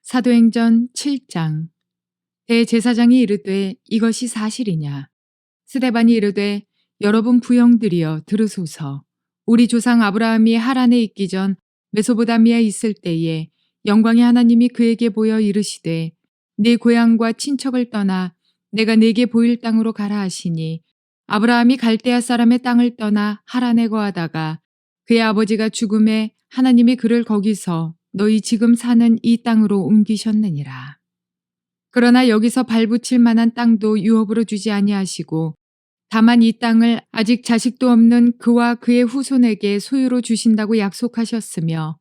사도행전 7장. 대제사장이 이르되 이것이 사실이냐. 스데반이 이르되 여러분 부형들이여 들으소서. 우리 조상 아브라함이 하란에 있기 전 메소보다미아에 있을 때에 영광의 하나님이 그에게 보여 이르시되 네 고향과 친척을 떠나 내가 네게 보일 땅으로 가라 하시니 아브라함이 갈대아 사람의 땅을 떠나 하란에 거하다가 그의 아버지가 죽음에 하나님이 그를 거기서 너희 지금 사는 이 땅으로 옮기셨느니라. 그러나 여기서 발붙일 만한 땅도 유업으로 주지 아니하시고 다만 이 땅을 아직 자식도 없는 그와 그의 후손에게 소유로 주신다고 약속하셨으며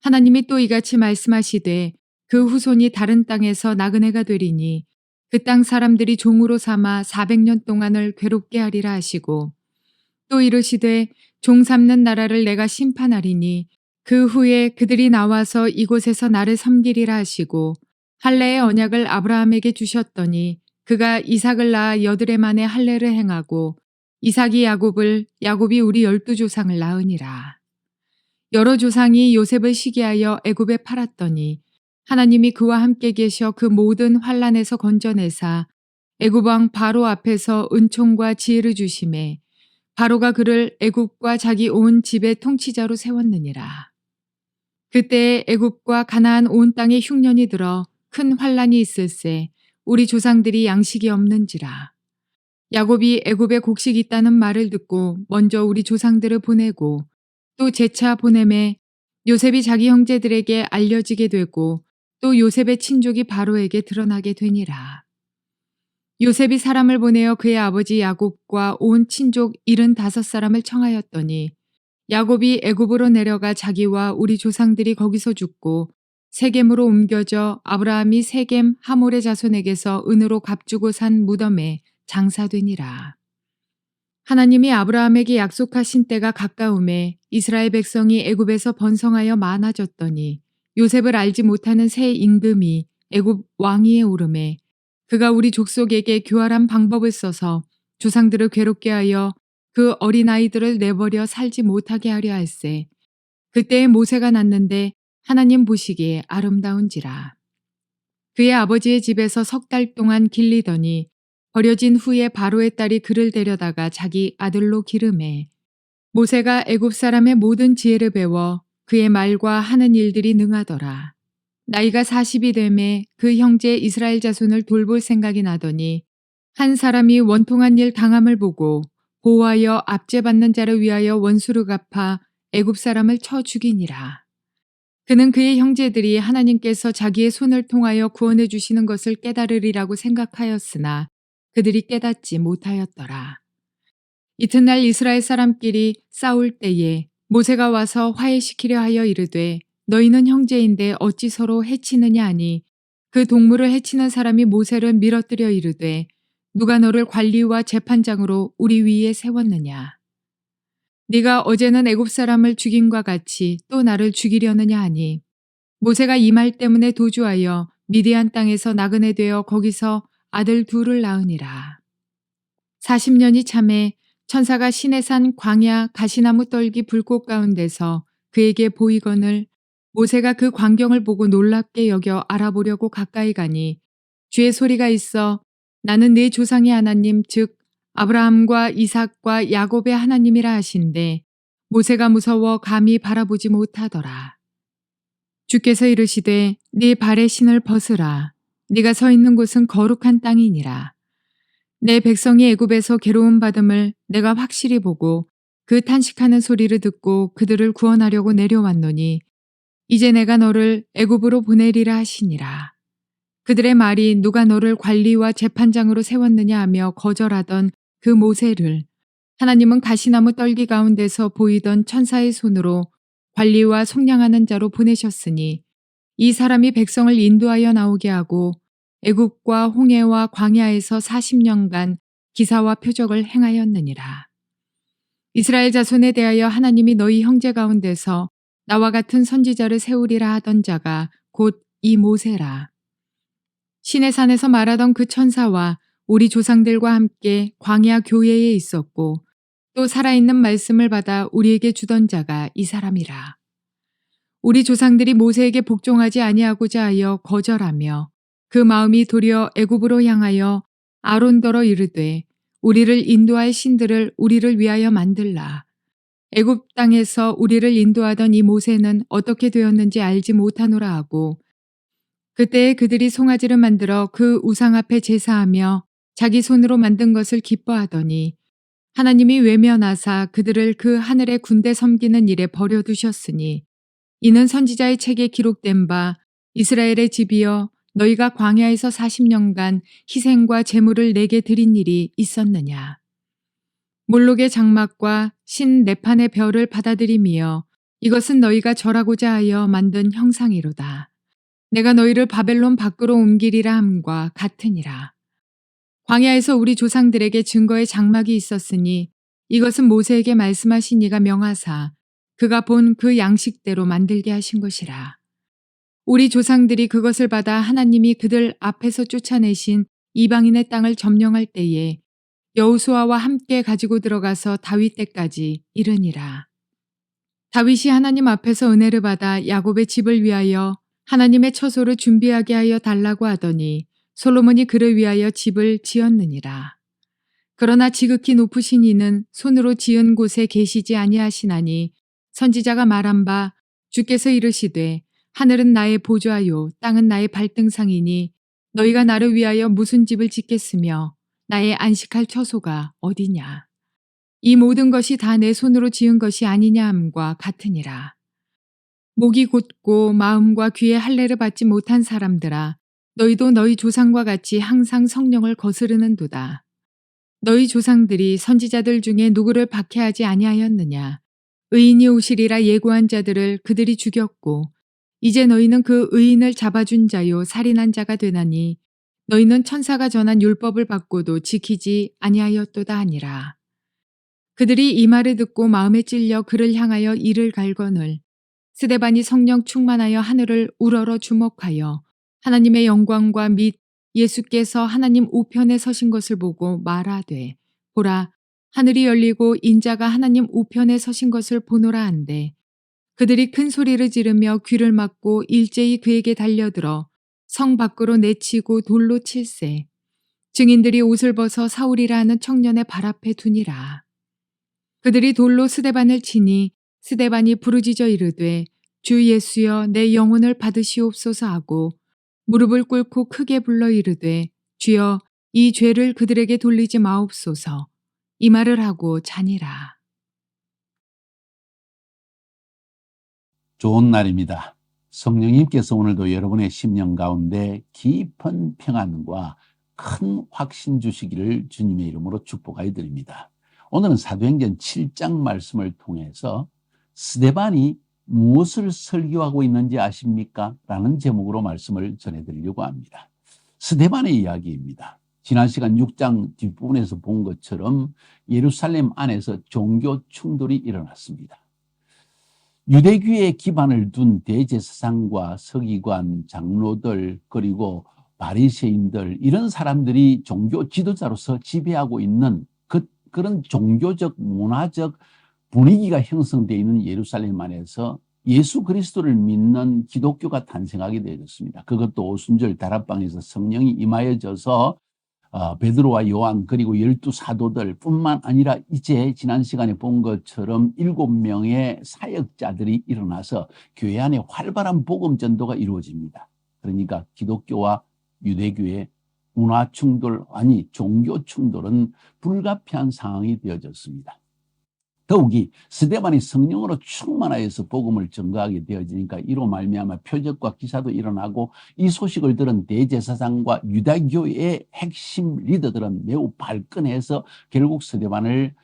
하나님이 또 이같이 말씀하시되 그 후손이 다른 땅에서 나그네가 되리니 그 땅 사람들이 종으로 삼아 400년 동안을 괴롭게 하리라 하시고 또 이르시되 종 삼는 나라를 내가 심판하리니 그 후에 그들이 나와서 이곳에서 나를 섬기리라 하시고 할례의 언약을 아브라함에게 주셨더니 그가 이삭을 낳아 여드레 만에 할례를 행하고 이삭이 야곱을 야곱이 우리 12조상을 낳으니라. 여러 조상이 요셉을 시기하여 애굽에 팔았더니 하나님이 그와 함께 계셔 그 모든 환난에서 건져내사 애굽 왕 바로 앞에서 은총과 지혜를 주심에 바로가 그를 애굽과 자기 온 집의 통치자로 세웠느니라. 그때에 애굽과 가나안 온 땅에 흉년이 들어 큰 환란이 있을세 우리 조상들이 양식이 없는지라. 야곱이 애굽에 곡식이 있다는 말을 듣고 먼저 우리 조상들을 보내고 또 재차 보내매 요셉이 자기 형제들에게 알려지게 되고 또 요셉의 친족이 바로에게 드러나게 되니라. 요셉이 사람을 보내어 그의 아버지 야곱과 온 친족 75사람을 청하였더니 야곱이 애굽으로 내려가 자기와 우리 조상들이 거기서 죽고 세겜으로 옮겨져 아브라함이 세겜 하몰의 자손에게서 은으로 값주고 산 무덤에 장사되니라. 하나님이 아브라함에게 약속하신 때가 가까움에 이스라엘 백성이 애굽에서 번성하여 많아졌더니 요셉을 알지 못하는 새 임금이 애굽 왕위에 오르매 그가 우리 족속에게 교활한 방법을 써서 조상들을 괴롭게 하여 그 어린아이들을 내버려 살지 못하게 하려 할세. 그때에 모세가 났는데 하나님 보시기에 아름다운지라. 그의 아버지의 집에서 3달 동안 길리더니 버려진 후에 바로의 딸이 그를 데려다가 자기 아들로 기르매 모세가 애굽 사람의 모든 지혜를 배워 그의 말과 하는 일들이 능하더라. 나이가 40이 되매 그 형제 이스라엘 자손을 돌볼 생각이 나더니 한 사람이 원통한 일 당함을 보고 보호하여 압제받는 자를 위하여 원수를 갚아 애굽 사람을 쳐 죽이니라. 그는 그의 형제들이 하나님께서 자기의 손을 통하여 구원해 주시는 것을 깨달으리라고 생각하였으나 그들이 깨닫지 못하였더라. 이튿날 이스라엘 사람끼리 싸울 때에 모세가 와서 화해시키려 하여 이르되 너희는 형제인데 어찌 서로 해치느냐 하니 그 동물을 해치는 사람이 모세를 밀어뜨려 이르되 누가 너를 관리와 재판장으로 우리 위에 세웠느냐. 네가 어제는 애굽 사람을 죽임과 같이 또 나를 죽이려느냐 하니 모세가 이 말 때문에 도주하여 미디안 땅에서 나그네 되어 거기서 아들 둘을 낳으니라. 40년이 참에 천사가 시내산 광야 가시나무 떨기 불꽃 가운데서 그에게 보이거늘 모세가 그 광경을 보고 놀랍게 여겨 알아보려고 가까이 가니 주의 소리가 있어 나는 네 조상의 하나님 즉 아브라함과 이삭과 야곱의 하나님이라 하신대 모세가 무서워 감히 바라보지 못하더라. 주께서 이르시되 네 발의 신을 벗으라. 네가 서 있는 곳은 거룩한 땅이니라. 내 백성이 애굽에서 괴로움 받음을 내가 확실히 보고 그 탄식하는 소리를 듣고 그들을 구원하려고 내려왔노니 이제 내가 너를 애굽으로 보내리라 하시니라. 그들의 말이 누가 너를 관리와 재판장으로 세웠느냐 하며 거절하던 그 모세를 하나님은 가시나무 떨기 가운데서 보이던 천사의 손으로 관리와 속량하는 자로 보내셨으니 이 사람이 백성을 인도하여 나오게 하고 애굽과 홍해와 광야에서 40년간 기사와 표적을 행하였느니라. 이스라엘 자손에 대하여 하나님이 너희 형제 가운데서 나와 같은 선지자를 세우리라 하던 자가 곧 이 모세라. 시내산에서 말하던 그 천사와 우리 조상들과 함께 광야 교회에 있었고 또 살아있는 말씀을 받아 우리에게 주던 자가 이 사람이라. 우리 조상들이 모세에게 복종하지 아니하고자 하여 거절하며 그 마음이 도리어 애굽으로 향하여 아론더러 이르되 우리를 인도할 신들을 우리를 위하여 만들라. 애굽 땅에서 우리를 인도하던 이 모세는 어떻게 되었는지 알지 못하노라 하고 그때에 그들이 송아지를 만들어 그 우상 앞에 제사하며 자기 손으로 만든 것을 기뻐하더니 하나님이 외면하사 그들을 그 하늘의 군대 섬기는 일에 버려두셨으니 이는 선지자의 책에 기록된 바 이스라엘의 집이여 너희가 광야에서 40년간 희생과 제물을 내게 드린 일이 있었느냐. 몰록의 장막과 신 네판의 별을 받아들이며 이것은 너희가 절하고자 하여 만든 형상이로다. 내가 너희를 바벨론 밖으로 옮기리라 함과 같으니라. 광야에서 우리 조상들에게 증거의 장막이 있었으니 이것은 모세에게 말씀하신 이가 명하사 그가 본 그 양식대로 만들게 하신 것이라. 우리 조상들이 그것을 받아 하나님이 그들 앞에서 쫓아내신 이방인의 땅을 점령할 때에 여호수아와 함께 가지고 들어가서 다윗 때까지 이르니라. 다윗이 하나님 앞에서 은혜를 받아 야곱의 집을 위하여 하나님의 처소를 준비하게 하여 달라고 하더니 솔로몬이 그를 위하여 집을 지었느니라. 그러나 지극히 높으신 이는 손으로 지은 곳에 계시지 아니하시나니 선지자가 말한 바 주께서 이르시되 하늘은 나의 보좌요 땅은 나의 발등상이니 너희가 나를 위하여 무슨 집을 짓겠으며 나의 안식할 처소가 어디냐. 이 모든 것이 다 내 손으로 지은 것이 아니냐 함과 같으니라. 목이 곧고 마음과 귀에 할례를 받지 못한 사람들아 너희도 너희 조상과 같이 항상 성령을 거스르는도다. 너희 조상들이 선지자들 중에 누구를 박해하지 아니하였느냐. 의인이 오시리라 예고한 자들을 그들이 죽였고 이제 너희는 그 의인을 잡아준 자요 살인한 자가 되나니 너희는 천사가 전한 율법을 받고도 지키지 아니하였도다 하니라. 그들이 이 말을 듣고 마음에 찔려 그를 향하여 이를 갈거늘 스데반이 성령 충만하여 하늘을 우러러 주목하여 하나님의 영광과 및 예수께서 하나님 우편에 서신 것을 보고 말하되 보라 하늘이 열리고 인자가 하나님 우편에 서신 것을 보노라 한데 그들이 큰 소리를 지르며 귀를 막고 일제히 그에게 달려들어 성 밖으로 내치고 돌로 칠세. 증인들이 옷을 벗어 사울이라 하는 청년의 발 앞에 두니라. 그들이 돌로 스데반을 치니 스데반이 부르짖어 이르되 주 예수여 내 영혼을 받으시옵소서 하고 무릎을 꿇고 크게 불러 이르되 주여 이 죄를 그들에게 돌리지 마옵소서. 이 말을 하고 자니라. 좋은 날입니다. 성령님께서 오늘도 여러분의 심령 가운데 깊은 평안과 큰 확신 주시기를 주님의 이름으로 축복하여 드립니다. 오늘은 사도행전 7장 말씀을 통해서 스데반이 무엇을 설교하고 있는지 아십니까? 라는 제목으로 말씀을 전해드리려고 합니다. 스데반의 이야기입니다. 지난 시간 6장 뒷부분에서 본 것처럼 예루살렘 안에서 종교 충돌이 일어났습니다. 유대교에 기반을 둔 대제사장과 서기관, 장로들 그리고 바리새인들 이런 사람들이 종교 지도자로서 지배하고 있는 그런 종교적 문화적 분위기가 형성되어 있는 예루살렘 안에서 예수 그리스도를 믿는 기독교가 탄생하게 되었습니다. 그것도 오순절 다락방에서 성령이 임하여져서 베드로와 요한 그리고 12사도들 뿐만 아니라 이제 지난 시간에 본 것처럼 7명의 사역자들이 일어나서 교회 안에 활발한 복음 전도가 이루어집니다. 그러니까 기독교와 유대교의 문화 충돌, 아니 종교 충돌은 불가피한 상황이 되어졌습니다. 더욱이 스데반이 성령으로 충만하여서 복음을 전가하게 되어지니까 이로 말미암아 표적과 기사도 일어나고 이 소식을 들은 대제사장과 유다교의 핵심 리더들은 매우 발끈해서 결국 스데반을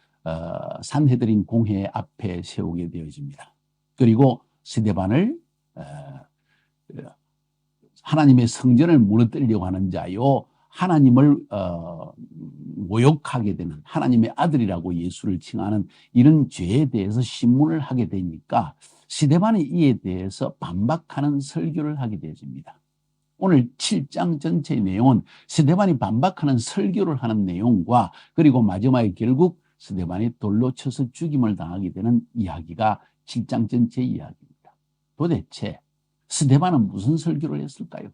산헤드린 공회 앞에 세우게 되어집니다. 그리고 스데반을 하나님의 성전을 무너뜨리려고 하는 자요 하나님을 모욕하게 되는 하나님의 아들이라고 예수를 칭하는 이런 죄에 대해서 신문을 하게 되니까 스데반이 이에 대해서 반박하는 설교를 하게 되어집니다. 오늘 7장 전체의 내용은 스데반이 반박하는 설교를 하는 내용과 그리고 마지막에 결국 스데반이 돌로 쳐서 죽임을 당하게 되는 이야기가 7장 전체의 이야기입니다. 도대체 스데반은 무슨 설교를 했을까요?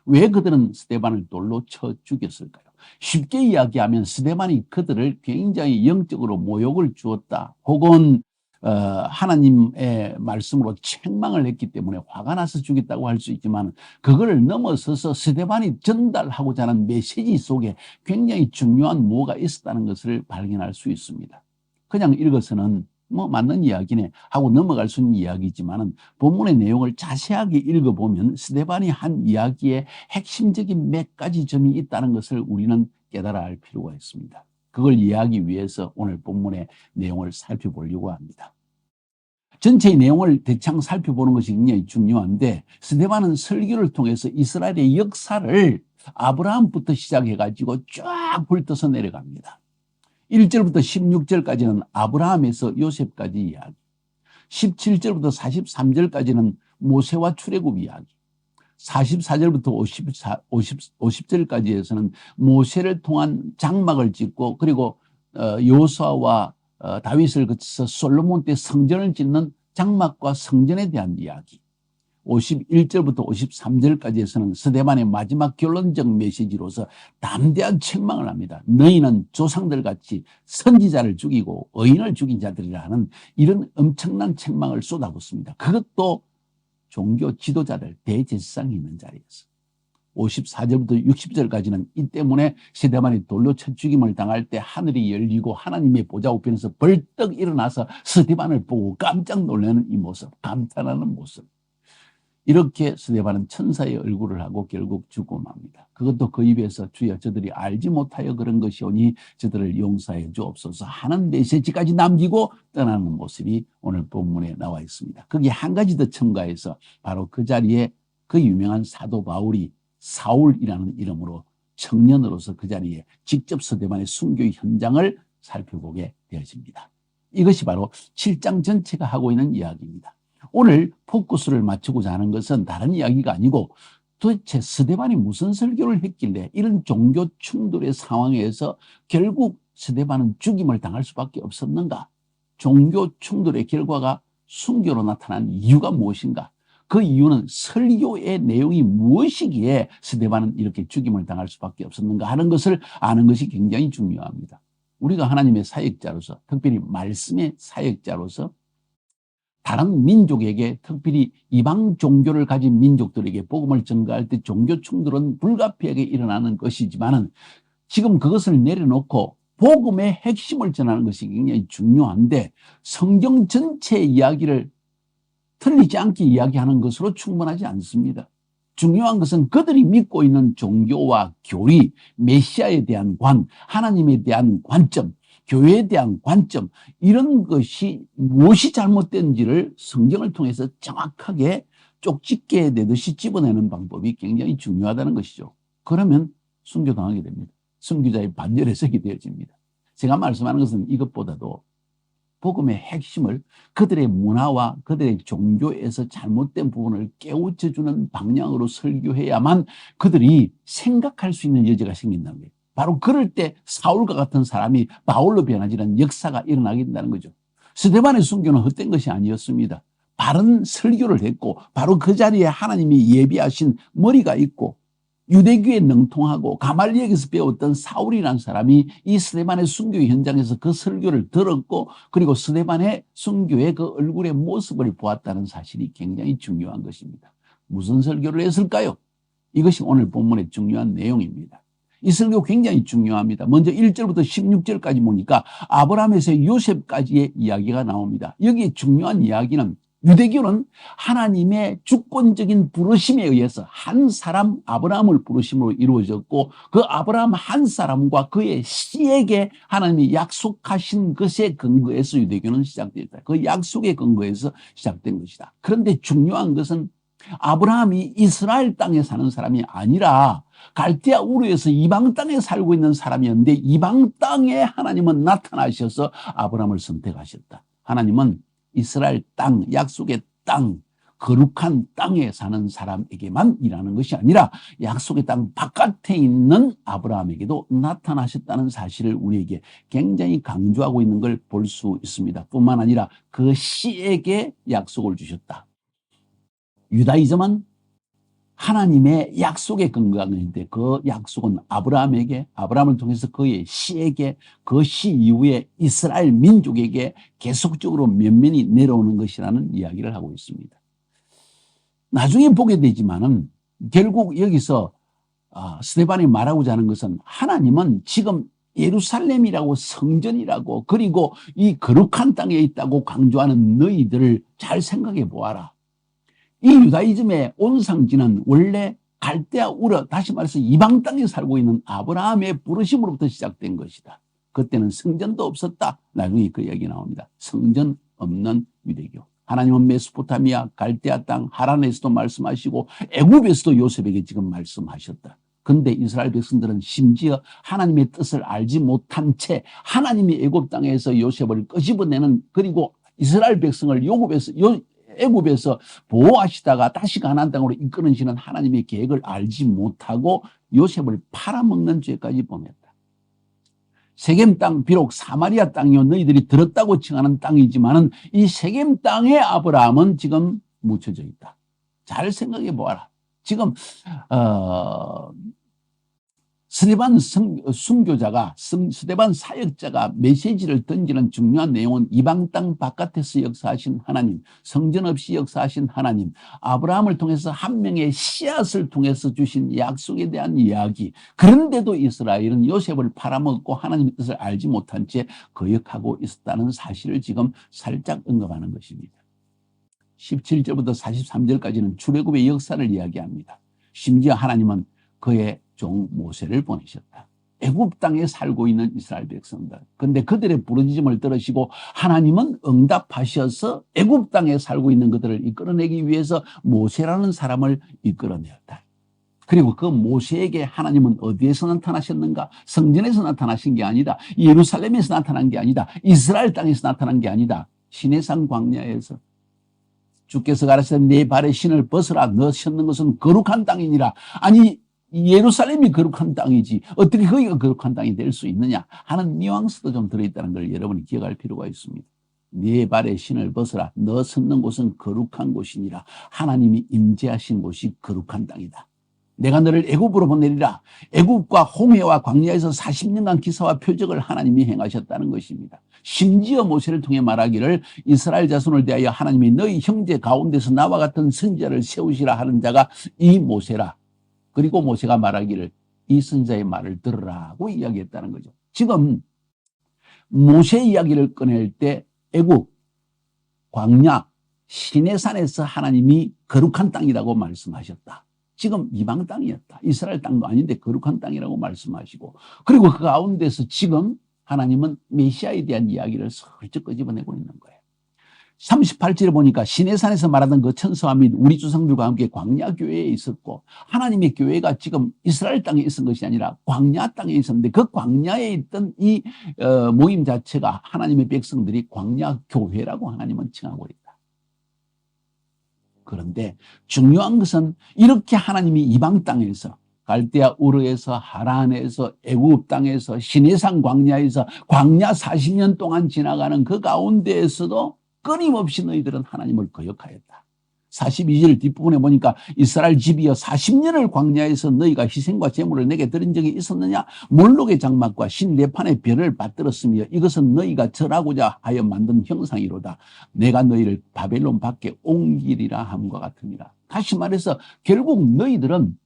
왜 그들은 스데반을 돌로 쳐 죽였을까요? 쉽게 이야기하면 스데반이 그들을 굉장히 영적으로 모욕을 주었다. 혹은 하나님의 말씀으로 책망을 했기 때문에 화가 나서 죽였다고 할 수 있지만, 그걸 넘어서서 스데반이 전달하고자 하는 메시지 속에 굉장히 중요한 뭐가 있었다는 것을 발견할 수 있습니다. 그냥 읽어서는 맞는 이야기네 하고 넘어갈 수 있는 이야기지만은, 본문의 내용을 자세하게 읽어보면 스데반이 한 이야기에 핵심적인 몇 가지 점이 있다는 것을 우리는 깨달아야 할 필요가 있습니다. 그걸 이해하기 위해서 오늘 본문의 내용을 살펴보려고 합니다. 전체의 내용을 대충 살펴보는 것이 굉장히 중요한데, 스데반은 설교를 통해서 이스라엘의 역사를 아브라함부터 시작해가지고 쫙 훑어서 내려갑니다. 1절부터 16절까지는 아브라함에서 요셉까지 이야기, 17절부터 43절까지는 모세와 출애굽 이야기, 44절부터 50절까지에서는 모세를 통한 장막을 짓고, 그리고 여호수아와 다윗을 거쳐서 솔로몬 때 성전을 짓는 장막과 성전에 대한 이야기, 51절부터 53절까지에서는 스데반의 마지막 결론적 메시지로서 담대한 책망을 합니다. 너희는 조상들같이 선지자를 죽이고 의인을 죽인 자들이라는 이런 엄청난 책망을 쏟아붓습니다. 그것도 종교 지도자들, 대제사장이 있는 자리에서. 54절부터 60절까지는 이 때문에 스데반이 돌로 쳐 죽임을 당할 때 하늘이 열리고 하나님의 보좌 우편에서 벌떡 일어나서 스데반을 보고 깜짝 놀라는 이 모습, 감탄하는 모습. 이렇게 스데반은 천사의 얼굴을 하고 결국 죽고 맙니다. 그것도 그 입에서 주여 저들이 알지 못하여 그런 것이오니 저들을 용서해 주옵소서 하는 메시지까지 남기고 떠나는 모습이 오늘 본문에 나와 있습니다. 거기에 한 가지 더 첨가해서 바로 그 자리에 그 유명한 사도 바울이 사울이라는 이름으로 청년으로서 그 자리에 직접 스데반의 순교 현장을 살펴보게 되어집니다. 이것이 바로 7장 전체가 하고 있는 이야기입니다. 오늘 포커스를 맞추고자 하는 것은 다른 이야기가 아니고, 도대체 스데반이 무슨 설교를 했길래 이런 종교 충돌의 상황에서 결국 스데반은 죽임을 당할 수밖에 없었는가? 종교 충돌의 결과가 순교로 나타난 이유가 무엇인가? 그 이유는 설교의 내용이 무엇이기에 스데반은 이렇게 죽임을 당할 수밖에 없었는가 하는 것을 아는 것이 굉장히 중요합니다. 우리가 하나님의 사역자로서, 특별히 말씀의 사역자로서 다른 민족에게, 특별히 이방 종교를 가진 민족들에게 복음을 전가할 때 종교 충돌은 불가피하게 일어나는 것이지만은, 지금 그것을 내려놓고 복음의 핵심을 전하는 것이 굉장히 중요한데, 성경 전체 이야기를 틀리지 않게 이야기하는 것으로 충분하지 않습니다. 중요한 것은 그들이 믿고 있는 종교와 교리, 메시아에 대한 관, 하나님에 대한 관점, 교회에 대한 관점, 이런 것이 무엇이 잘못된지를 성경을 통해서 정확하게 쪽집게 내듯이 집어내는 방법이 굉장히 중요하다는 것이죠. 그러면 순교당하게 됩니다. 순교자의 반열에 서게 되어집니다. 제가 말씀하는 것은 이것보다도 복음의 핵심을 그들의 문화와 그들의 종교에서 잘못된 부분을 깨우쳐주는 방향으로 설교해야만 그들이 생각할 수 있는 여지가 생긴다는 거예요. 바로 그럴 때 사울과 같은 사람이 바울로 변하지는 역사가 일어나게 된다는 거죠. 스데반의 순교는 헛된 것이 아니었습니다. 바른 설교를 했고, 바로 그 자리에 하나님이 예비하신 머리가 있고, 유대교에 능통하고 가말리엘에서 배웠던 사울이라는 사람이 이 스데반의 순교 현장에서 그 설교를 들었고, 그리고 스데반의 순교의 그 얼굴의 모습을 보았다는 사실이 굉장히 중요한 것입니다. 무슨 설교를 했을까요? 이것이 오늘 본문의 중요한 내용입니다. 이 설교 굉장히 중요합니다. 먼저 1절부터 16절까지 보니까 아브라함에서 요셉까지의 이야기가 나옵니다. 여기에 중요한 이야기는, 유대교는 하나님의 주권적인 부르심에 의해서 한 사람 아브라함을 부르심으로 이루어졌고, 그 아브라함 한 사람과 그의 씨에게 하나님이 약속하신 것에 근거해서 유대교는 시작됐다. 그 약속에 근거해서 시작된 것이다. 그런데 중요한 것은 아브라함이 이스라엘 땅에 사는 사람이 아니라 갈대아 우르에서 이방 땅에 살고 있는 사람이었는데, 이방 땅에 하나님은 나타나셔서 아브라함을 선택하셨다. 하나님은 이스라엘 땅, 약속의 땅, 거룩한 땅에 사는 사람에게만 일하는 것이 아니라 약속의 땅 바깥에 있는 아브라함에게도 나타나셨다는 사실을 우리에게 굉장히 강조하고 있는 걸 볼 수 있습니다. 뿐만 아니라 그 씨에게 약속을 주셨다. 유다이즘은 하나님의 약속에 근거하는 있는데 그 약속은 아브라함을 통해서 그의 씨에게, 그 씨 이후에 이스라엘 민족에게 계속적으로 면면이 내려오는 것이라는 이야기를 하고 있습니다. 나중에 보게 되지만은 결국 여기서 스데반이 말하고자 하는 것은 하나님은 지금 예루살렘이라고 성전이라고 그리고 이 거룩한 땅에 있다고 강조하는 너희들을 잘 생각해 보아라. 이 유다이즘의 온상지는 원래 갈대아 우르, 다시 말해서 이방 땅에 살고 있는 아브라함의 부르심으로부터 시작된 것이다. 그때는 성전도 없었다. 나중에 그 이야기 나옵니다. 성전 없는 유대교. 하나님은 메소포타미아, 갈대아 땅, 하란에서도 말씀하시고 애굽에서도 요셉에게 지금 말씀하셨다. 근데 이스라엘 백성들은 심지어 하나님의 뜻을 알지 못한 채 하나님이 애굽 땅에서 요셉을 끄집어내는, 그리고 이스라엘 백성을 애굽에서 보호하시다가 다시 가나안 땅으로 이끌으시는 하나님의 계획을 알지 못하고 요셉을 팔아먹는 죄까지 범했다. 세겜 땅, 비록 사마리아 땅이요 너희들이 들었다고 칭하는 땅이지만은 이 세겜 땅에 아브라함은 지금 묻혀져 있다. 잘 생각해 보아라. 지금 스데반 순교자가, 스데반 사역자가 메시지를 던지는 중요한 내용은 이방 땅 바깥에서 역사하신 하나님, 성전 없이 역사하신 하나님, 아브라함을 통해서 한 명의 씨앗을 통해서 주신 약속에 대한 이야기. 그런데도 이스라엘은 요셉을 팔아먹고 하나님의 뜻을 알지 못한 채 거역하고 있었다는 사실을 지금 살짝 언급하는 것입니다. 17절부터 43절까지는 출애굽의 역사를 이야기합니다. 심지어 하나님은 그의 종 모세를 보내셨다. 애굽 땅에 살고 있는 이스라엘 백성들. 그런데 그들의 부르짖음을 들으시고 하나님은 응답하셔서 애굽 땅에 살고 있는 그들을 이끌어내기 위해서 모세라는 사람을 이끌어내었다. 그리고 그 모세에게 하나님은 어디에서 나타나셨는가? 성전에서 나타나신 게 아니다. 예루살렘에서 나타난 게 아니다. 이스라엘 땅에서 나타난 게 아니다. 시내산 광야에서 주께서 가라사대 내 발에 신을 벗으라. 너 섰는 것은 거룩한 땅이니라. 아니 예루살렘이 거룩한 땅이지 어떻게 거기가 거룩한 땅이 될 수 있느냐 하는 뉘앙스도 좀 들어있다는 걸 여러분이 기억할 필요가 있습니다. 네 발에 신을 벗으라. 너 섰는 곳은 거룩한 곳이니라. 하나님이 임재하신 곳이 거룩한 땅이다. 내가 너를 애굽으로 보내리라. 애굽과 홍해와 광야에서 40년간 기사와 표적을 하나님이 행하셨다는 것입니다. 심지어 모세를 통해 말하기를 이스라엘 자손을 대하여 하나님이 너희 형제 가운데서 나와 같은 선지자를 세우시라 하는 자가 이 모세라. 그리고 모세가 말하기를 이 선지자의 말을 들으라고 이야기했다는 거죠. 지금 모세 이야기를 꺼낼 때 애굽, 광야, 시내산에서 하나님이 거룩한 땅이라고 말씀하셨다. 지금 이방 땅이었다. 이스라엘 땅도 아닌데 거룩한 땅이라고 말씀하시고, 그리고 그 가운데서 지금 하나님은 메시아에 대한 이야기를 슬쩍 끄집어내고 있는 거예요. 38절에 보니까 시내산에서 말하던 그 천사와 및 우리 조상들과 함께 광야 교회에 있었고, 하나님의 교회가 지금 이스라엘 땅에 있은 것이 아니라 광야 땅에 있었는데 그 광야에 있던 이 모임 자체가 하나님의 백성들이 광야 교회라고 하나님은 칭하고 있다. 그런데 중요한 것은 이렇게 하나님이 이방 땅에서 갈대아 우르에서 하란에서 애굽 땅에서 시내산 광야에서 광야 40년 동안 지나가는 그 가운데에서도 끊임없이 너희들은 하나님을 거역하였다. 42절 뒷부분에 보니까 이스라엘 집이여 40년을 광야에서 너희가 희생과 제물을 내게 드린 적이 있었느냐? 몰록의 장막과 신레판의 별을 받들었으며 이것은 너희가 절하고자 하여 만든 형상이로다. 내가 너희를 바벨론 밖에 옮기리라 함과 같으니라. 다시 말해서 결국 너희들은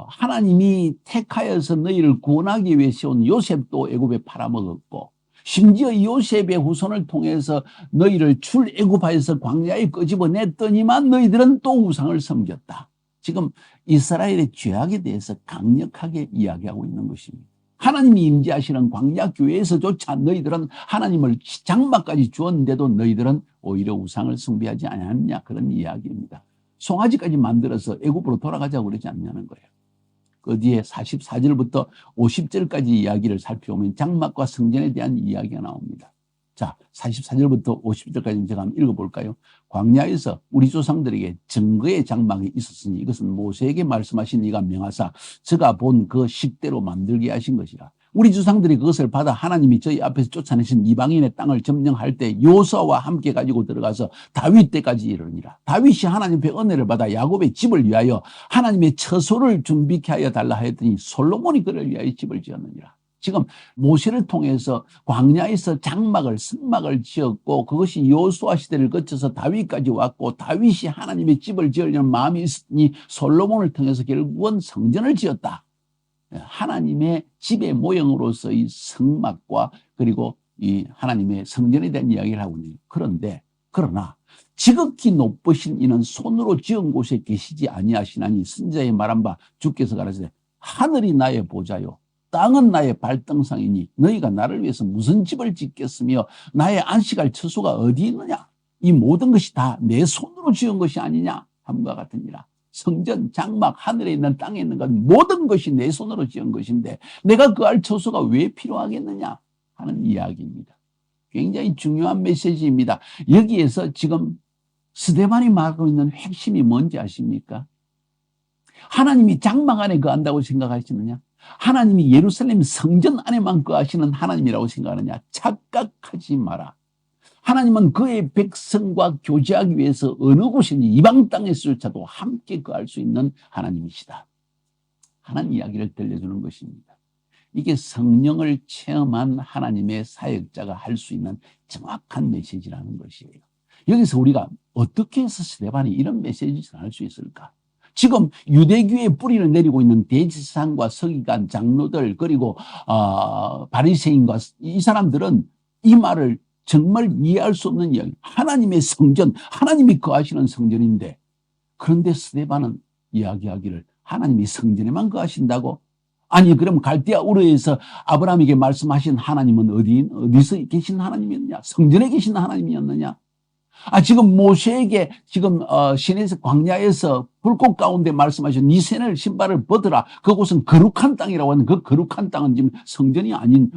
하나님이 택하여서 너희를 구원하기 위해 세운 요셉도 애굽에 팔아먹었고, 심지어 요셉의 후손을 통해서 너희를 출애굽하여서 광야에 끄집어냈더니만 너희들은 또 우상을 섬겼다. 지금 이스라엘의 죄악에 대해서 강력하게 이야기하고 있는 것입니다. 하나님이 임재하시는 광야 교회에서조차 너희들은 하나님을 장막까지 주었는데도 너희들은 오히려 우상을 숭배하지 않았냐, 그런 이야기입니다. 송아지까지 만들어서 애굽으로 돌아가자고 그러지 않냐는 거예요. 그 뒤에 44절부터 50절까지 이야기를 살펴보면 장막과 성전에 대한 이야기가 나옵니다. 자, 44절부터 50절까지 제가 한번 읽어볼까요? 광야에서 우리 조상들에게 증거의 장막이 있었으니 이것은 모세에게 말씀하신 이가 명하사 저가 본 그 식대로 만들게 하신 것이라. 우리 조상들이 그것을 받아 하나님이 저희 앞에서 쫓아내신 이방인의 땅을 점령할 때 여호수아와 함께 가지고 들어가서 다윗 때까지 이르니라. 다윗이 하나님의 은혜를 받아 야곱의 집을 위하여 하나님의 처소를 준비케 하여 달라 하였더니 솔로몬이 그를 위하여 집을 지었느니라. 지금 모세를 통해서 광야에서 장막을 성막을 지었고 그것이 여호수아 시대를 거쳐서 다윗까지 왔고 다윗이 하나님의 집을 지으려는 마음이 있으니 솔로몬을 통해서 결국은 성전을 지었다. 하나님의 집의 모형으로서의 성막과 그리고 이 하나님의 성전에 대한 이야기를 하고 있는. 그러나 지극히 높으신 이는 손으로 지은 곳에 계시지 아니하시나니 선지자의 말한 바 주께서 가라사대 하늘이 나의 보좌요 땅은 나의 발등상이니 너희가 나를 위해서 무슨 집을 짓겠으며 나의 안식할 처소가 어디 있느냐. 이 모든 것이 다 내 손으로 지은 것이 아니냐 함과 같으니라. 성전, 장막, 하늘에 있는 땅에 있는 것 모든 것이 내 손으로 지은 것인데 내가 그할 처소가 왜 필요하겠느냐 하는 이야기입니다. 굉장히 중요한 메시지입니다. 여기에서 지금 스데반이 말하고 있는 핵심이 뭔지 아십니까? 하나님이 장막 안에 거한다고 생각하시느냐? 하나님이 예루살렘 성전 안에만 거하시는 하나님이라고 생각하느냐? 착각하지 마라. 하나님은 그의 백성과 교제하기 위해서 어느 곳이든지 이방 땅에서조차도 함께 거할 수 있는 하나님이시다 하는 이야기를 들려주는 것입니다. 이게 성령을 체험한 하나님의 사역자가 할 수 있는 정확한 메시지라는 것이에요. 여기서 우리가 어떻게 해서 스데반이 이런 메시지를 전할 수 있을까? 지금 유대교의 뿌리를 내리고 있는 대제사장과 서기관, 장로들 그리고 바리새인과 이 사람들은 이 말을 정말 이해할 수 없는 이야기. 하나님의 성전, 하나님이 거하시는 성전인데 그런데 스데반은 이야기하기를 하나님이 성전에만 거하신다고? 아니 그럼 갈대아 우르에서 아브라함에게 말씀하신 하나님은 어디서 계신 하나님이었느냐? 성전에 계신 하나님이었느냐? 지금 모세에게 지금 시내에서 광야에서 불꽃 가운데 말씀하신 네 신발을 벗어라. 그곳은 거룩한 땅이라고 하는 그 거룩한 땅은 지금 성전이 아닌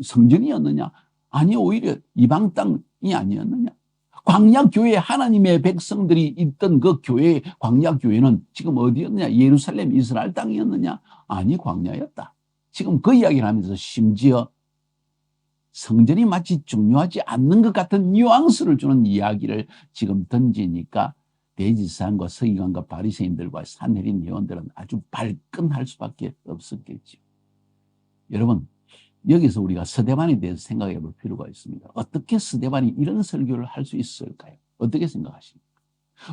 성전이었느냐? 아니 오히려 이방 땅이 아니었느냐? 광야교회 하나님의 백성들이 있던 그 교회 광야교회는 지금 어디였느냐? 예루살렘 이스라엘 땅이었느냐? 아니 광야였다. 지금 그 이야기를 하면서 심지어 성전이 마치 중요하지 않는 것 같은 뉘앙스를 주는 이야기를 지금 던지니까 대제사장과 서기관과 바리새인들과 산헤린 회원들은 아주 발끈할 수밖에 없었겠죠. 여러분 여기서 우리가 스데반에 대해서 생각해 볼 필요가 있습니다. 어떻게 스데반이 이런 설교를 할 수 있을까요? 어떻게 생각하십니까?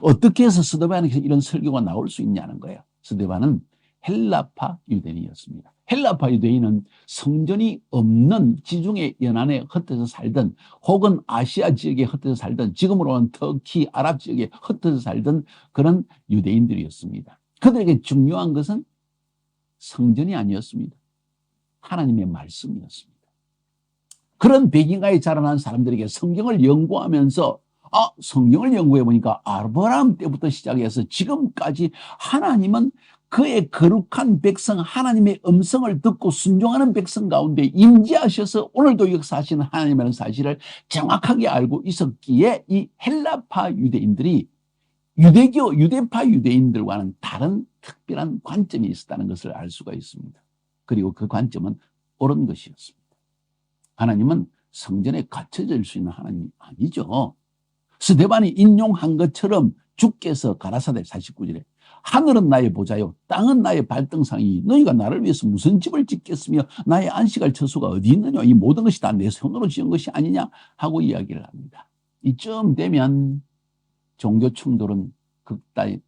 어떻게 해서 스데반에서 이런 설교가 나올 수 있냐는 거예요. 스데반은 헬라파 유대인이었습니다. 헬라파 유대인은 성전이 없는 지중해 연안에 흩어져 살던 혹은 아시아 지역에 흩어져 살던 지금으로는 터키, 아랍 지역에 흩어져 살던 그런 유대인들이었습니다. 그들에게 중요한 것은 성전이 아니었습니다. 하나님의 말씀이었습니다. 그런 배경하에 자라난 사람들에게 성경을 연구하면서 성경을 연구해 보니까 아브라함 때부터 시작해서 지금까지 하나님은 그의 거룩한 백성 하나님의 음성을 듣고 순종하는 백성 가운데 임재하셔서 오늘도 역사하시는 하나님이라는 사실을 정확하게 알고 있었기에 이 헬라파 유대인들이 유대파 유대인들과는 다른 특별한 관점이 있었다는 것을 알 수가 있습니다. 그리고 그 관점은 옳은 것이었습니다. 하나님은 성전에 갇혀질 수 있는 하나님이 아니죠. 스데반이 인용한 것처럼 주께서 가라사대 49절에 하늘은 나의 보좌요 땅은 나의 발등상이 너희가 나를 위해서 무슨 집을 짓겠으며 나의 안식할 처소가 어디 있느냐? 이 모든 것이 다 내 손으로 지은 것이 아니냐 하고 이야기를 합니다. 이쯤 되면 종교 충돌은 극에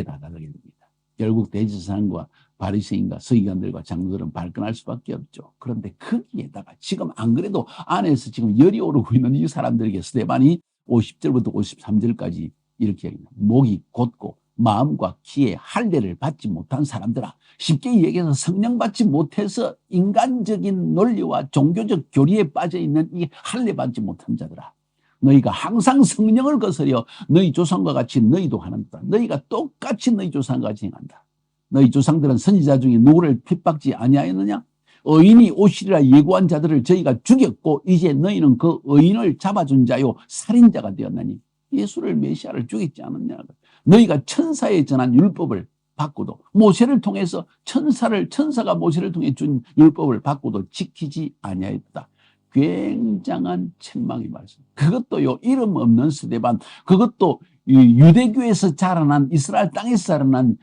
다다르게 됩니다. 결국 대제사장과 바리새인과 서기관들과 장로들은 발끈할 수밖에 없죠. 그런데 거기에다가 지금 안 그래도 안에서 지금 열이 오르고 있는 이 사람들에게 스데반이 50절부터 53절까지 이렇게 얘기합니다. 목이 곧고 마음과 기에 할례를 받지 못한 사람들아, 쉽게 얘기해서 성령 받지 못해서 인간적인 논리와 종교적 교리에 빠져있는 이 할례 받지 못한 자들아, 너희가 항상 성령을 거스려 너희 조상과 같이 너희도 하는다. 너희가 똑같이 너희 조상과 같이 행한다. 너희 조상들은 선지자 중에 누구를 핍박지 아니하였느냐? 의인이 오시리라 예고한 자들을 저희가 죽였고 이제 너희는 그 의인을 잡아준 자요 살인자가 되었나니 예수를 메시아를 죽였지 않았냐? 너희가 천사에 전한 율법을 받고도, 모세를 통해서 천사가 모세를 통해 준 율법을 받고도 지키지 아니하였다. 굉장한 책망의 말씀. 그것도요, 이름 없는 스데반, 그것도 유대교에서 자라난, 이스라엘 땅에서 자라난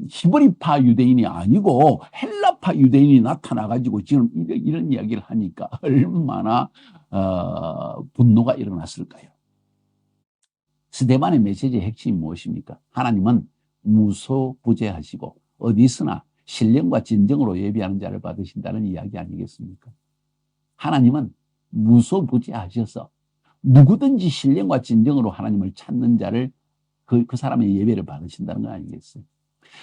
히브리파 유대인이 아니고 헬라파 유대인이 나타나가지고 지금 이런 이야기를 하니까 얼마나 분노가 일어났을까요? 스데반의 메시지의 핵심이 무엇입니까? 하나님은 무소부재하시고 어디서나 신령과 진정으로 예비하는 자를 받으신다는 이야기 아니겠습니까? 하나님은 무소부재하셔서 누구든지 신령과 진정으로 하나님을 찾는 자를 그 사람의 예배를 받으신다는 거 아니겠어요?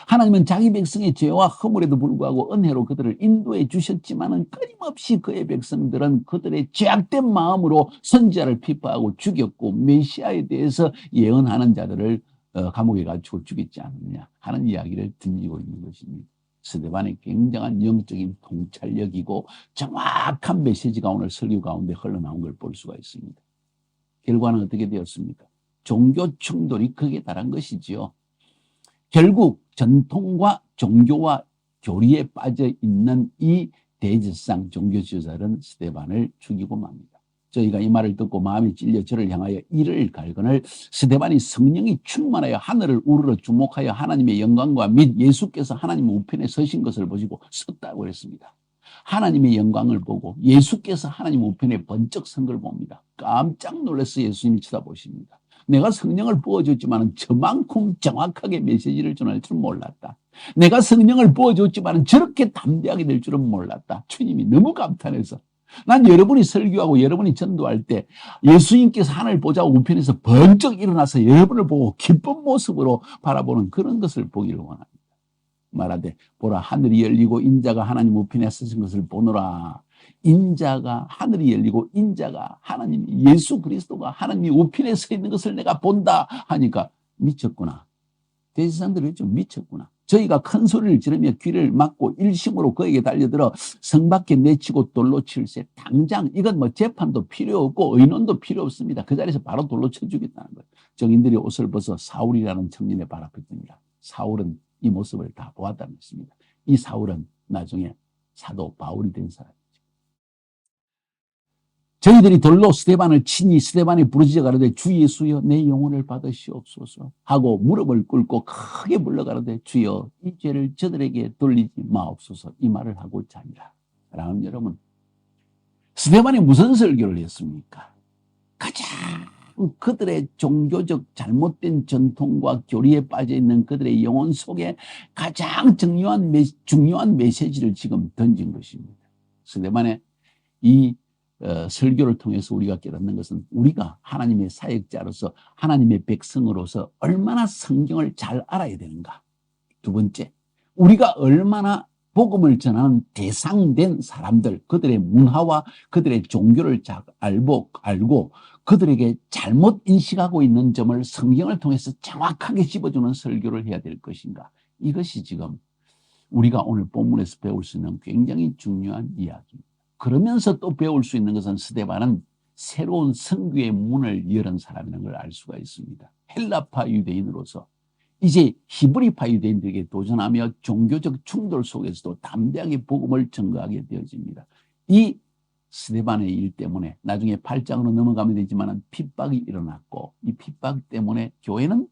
하나님은 자기 백성의 죄와 허물에도 불구하고 은혜로 그들을 인도해 주셨지만은 끊임없이 그의 백성들은 그들의 죄악된 마음으로 선지자를 비파하고 죽였고 메시아에 대해서 예언하는 자들을 감옥에 갇히고 죽였지 않느냐 하는 이야기를 던지고 있는 것입니다. 스데반의 굉장한 영적인 통찰력이고 정확한 메시지가 오늘 설교 가운데 흘러나온 걸 볼 수가 있습니다. 결과는 어떻게 되었습니까? 종교 충돌이 극에 달한 것이지요. 결국 전통과 종교와 교리에 빠져 있는 이 대제사장 종교 지도자는 스데반을 죽이고 맙니다. 저희가 이 말을 듣고 마음이 찔려 저를 향하여 이를 갈거늘 스데반이 성령이 충만하여 하늘을 우러러 주목하여 하나님의 영광과 및 예수께서 하나님 우편에 서신 것을 보시고 섰다고 했습니다. 하나님의 영광을 보고 예수께서 하나님 우편에 번쩍 선 걸 봅니다. 깜짝 놀라서 예수님이 쳐다보십니다. 내가 성령을 부어줬지만 저만큼 정확하게 메시지를 전할 줄은 몰랐다. 내가 성령을 부어줬지만 저렇게 담대하게 될 줄은 몰랐다. 주님이 너무 감탄해서 난 여러분이 설교하고 여러분이 전도할 때 예수님께서 하나님을 보자고 우편에서 번쩍 일어나서 여러분을 보고 기쁜 모습으로 바라보는 그런 것을 보기를 원합니다. 말하되 보라 하늘이 열리고 인자가 하나님 우편에 서신 것을 보노라. 인자가 하늘이 열리고 인자가 하나님 예수 그리스도가 하나님이 우편에 서 있는 것을 내가 본다 하니까 미쳤구나. 대제사장들이 좀 미쳤구나. 저희가 큰 소리를 지르며 귀를 막고 일심으로 그에게 달려들어 성 밖에 내치고 돌로 칠세. 당장 이건 뭐 재판도 필요 없고 의논도 필요 없습니다. 그 자리에서 바로 돌로 쳐 죽였다는 거예요. 정인들이 옷을 벗어 사울이라는 청년의 발 앞에 듭니다. 사울은 이 모습을 다 보았다는 것입니다. 이 사울은 나중에 사도 바울이 된 사람이죠. 저희들이 돌로 스데반을 치니 스데반이 부르짖어 가로되 주 예수여 내 영혼을 받으시옵소서 하고 무릎을 꿇고 크게 불러 가로되 주여 이 죄를 저들에게 돌리지 마옵소서 이 말을 하고자 하니라. 사랑하는 여러분, 스데반이 무슨 설교를 했습니까? 가장 그들의 종교적 잘못된 전통과 교리에 빠져있는 그들의 영혼 속에 가장 중요한 메시지를 지금 던진 것입니다. 스데반의 이 설교를 통해서 우리가 깨닫는 것은 우리가 하나님의 사역자로서 하나님의 백성으로서 얼마나 성경을 잘 알아야 되는가. 두 번째, 우리가 얼마나 복음을 전하는 대상된 사람들, 그들의 문화와 그들의 종교를 잘 알고 그들에게 잘못 인식하고 있는 점을 성경을 통해서 정확하게 짚어주는 설교를 해야 될 것인가. 이것이 지금 우리가 오늘 본문에서 배울 수 있는 굉장히 중요한 이야기입니다. 그러면서 또 배울 수 있는 것은 스데반은 새로운 선교의 문을 열은 사람이라는 걸 알 수가 있습니다. 헬라파 유대인으로서 이제 히브리파 유대인들에게 도전하며 종교적 충돌 속에서도 담대하게 복음을 전가하게 되어집니다. 이 스데반의 일 때문에 나중에 8장으로 넘어가면 되지만 핍박이 일어났고 이 핍박 때문에 교회는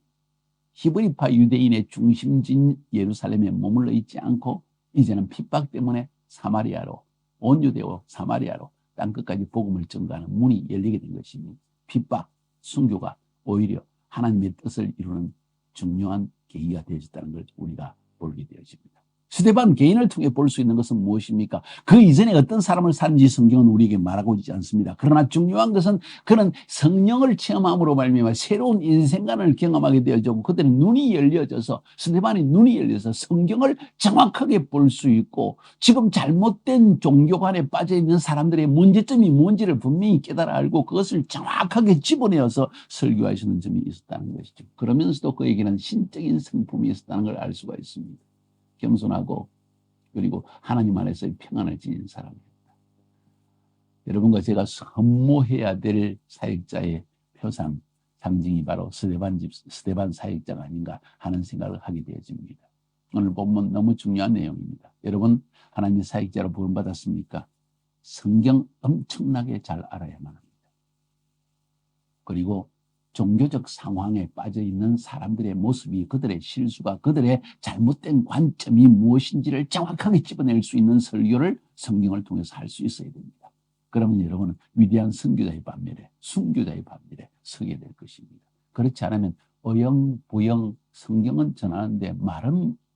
히브리파 유대인의 중심지인 예루살렘에 머물러 있지 않고 이제는 핍박 때문에 사마리아로 온 유대와 사마리아로 땅끝까지 복음을 전가하는 문이 열리게 된 것입니다. 핍박, 순교가 오히려 하나님의 뜻을 이루는 중요한 계기가 되어졌다는 걸 우리가 보게 되어집니다. 스데반 개인을 통해 볼 수 있는 것은 무엇입니까? 그 이전에 어떤 사람을 사는지 성경은 우리에게 말하고 있지 않습니다. 그러나 중요한 것은 그는 성령을 체험함으로 말미암아 새로운 인생관을 경험하게 되어지고 그들의 눈이 열려져서 스데반의 눈이 열려서 성경을 정확하게 볼 수 있고 지금 잘못된 종교관에 빠져있는 사람들의 문제점이 뭔지를 분명히 깨달아 알고 그것을 정확하게 집어내어서 설교하시는 점이 있었다는 것이죠. 그러면서도 그에게는 신적인 성품이 있었다는 걸 알 수가 있습니다. 겸손하고 그리고 하나님 안에서의 평안을 지닌 사람입니다. 여러분과 제가 선모해야 될 사역자의 표상, 상징이 바로 스데반 사역자가 아닌가 하는 생각을 하게 되어집니다. 오늘 본문 너무 중요한 내용입니다. 여러분, 하나님의 사역자로 부름받았습니까? 성경 엄청나게 잘 알아야만 합니다. 그리고 종교적 상황에 빠져 있는 사람들의 모습이, 그들의 실수가, 그들의 잘못된 관점이 무엇인지를 정확하게 집어낼 수 있는 설교를 성경을 통해서 할 수 있어야 됩니다. 그러면 여러분은 위대한 선교자의 반면에, 순교자의 반면에 서게 될 것입니다. 그렇지 않으면 어영부영 성경은 전하는데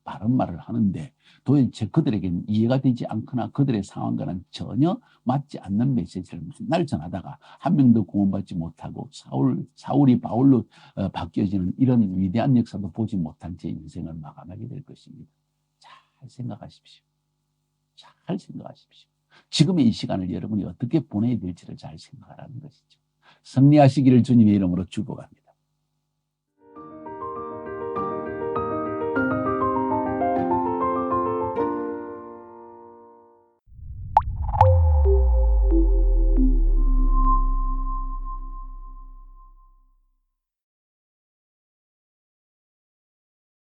바른 말을 하는데 도대체 그들에게는 이해가 되지 않거나 그들의 상황과는 전혀 맞지 않는 메시지를 맨날 전하다가 한 명도 구원받지 못하고 사울이 바울로 바뀌어지는 이런 위대한 역사도 보지 못한 제 인생을 마감하게 될 것입니다. 잘 생각하십시오. 잘 생각하십시오. 지금의 이 시간을 여러분이 어떻게 보내야 될지를 잘 생각하라는 것이죠. 승리하시기를 주님의 이름으로 축복합니다.